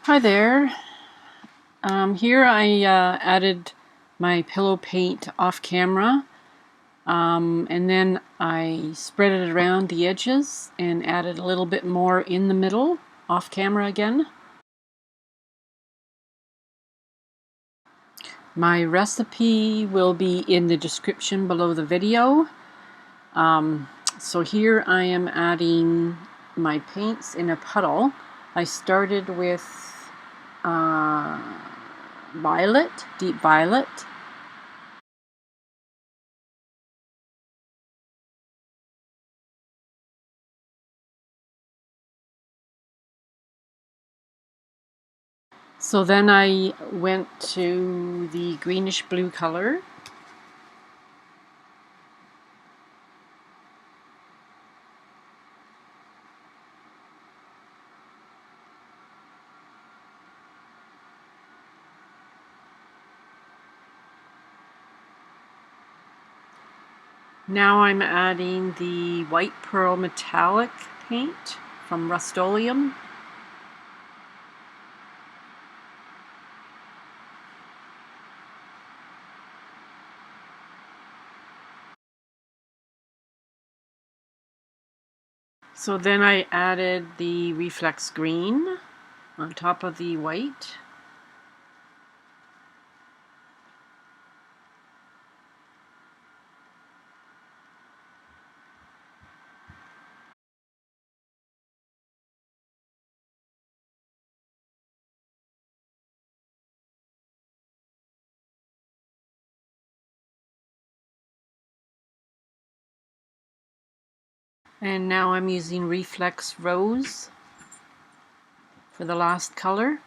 Hi there. Here I added my pillow paint off camera, and then I spread it around the edges and added a little bit more in the middle off camera again. My recipe will be in the description below the video. So here I am adding my paints in a puddle. I started with violet, deep violet. So then I went to the greenish blue color. Now I'm adding the white pearl metallic paint from Rust-Oleum. So then I added the reflex green on top of the white. And now I'm using reflex rose for the last color.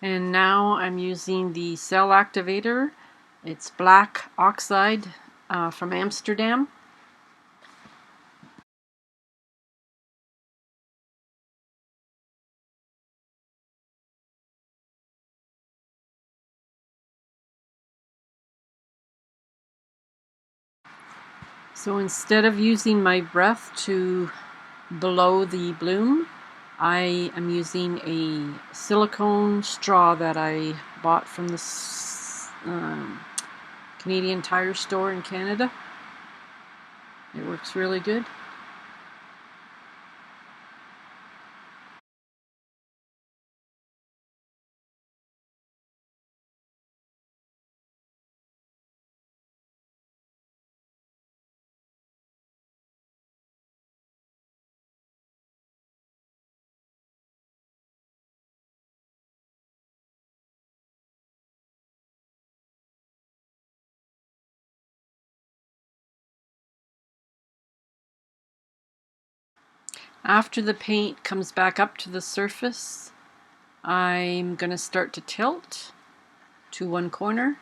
And now I'm using the cell activator. It's black oxide from Amsterdam. So instead of using my breath to blow the bloom, I am using a silicone straw that I bought from the Canadian Tire store in Canada. It works really good. After the paint comes back up to the surface, I'm going to start to tilt to one corner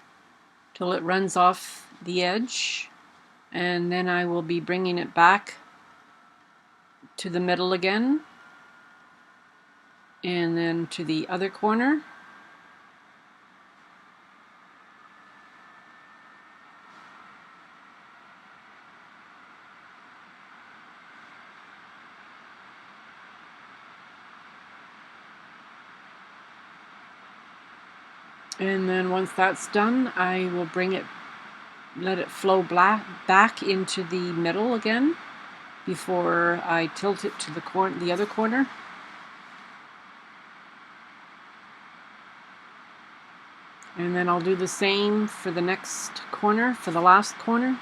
till it runs off the edge, and then I will be bringing it back to the middle again, and then to the other corner. And then once that's done, I will let it flow back into the middle again before I tilt it to the other corner. And then I'll do the same for the next corner, for the last corner.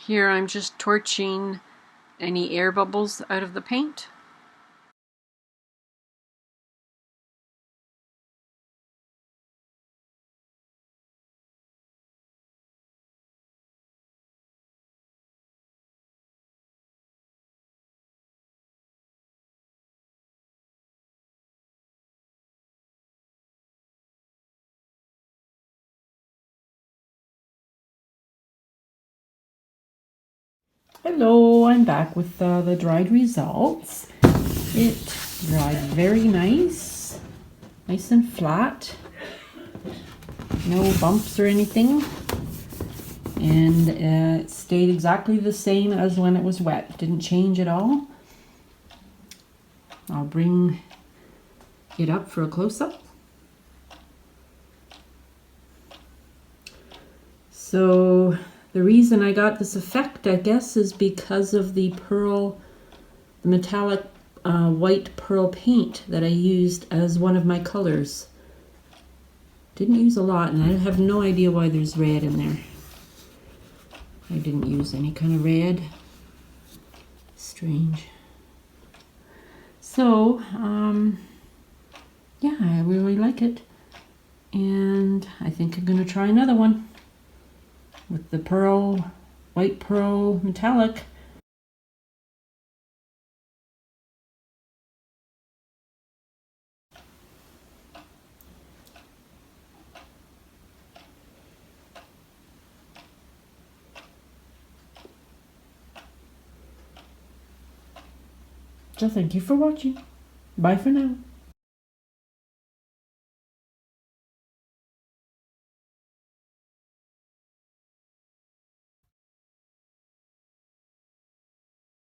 Here I'm just torching any air bubbles out of the paint. Hello, I'm back with the dried results. It dried very nice and flat, no bumps or anything, and it stayed exactly the same as when it was wet. It didn't change at all. I'll bring it up for a close-up. So the reason I got this effect, I guess, is because of the metallic white pearl paint that I used as one of my colors. Didn't use a lot, and I have no idea why there's red in there. I didn't use any kind of red. Strange. So, yeah, I really like it. And I think I'm going to try another one with the white pearl metallic. So thank you for watching. Bye for now.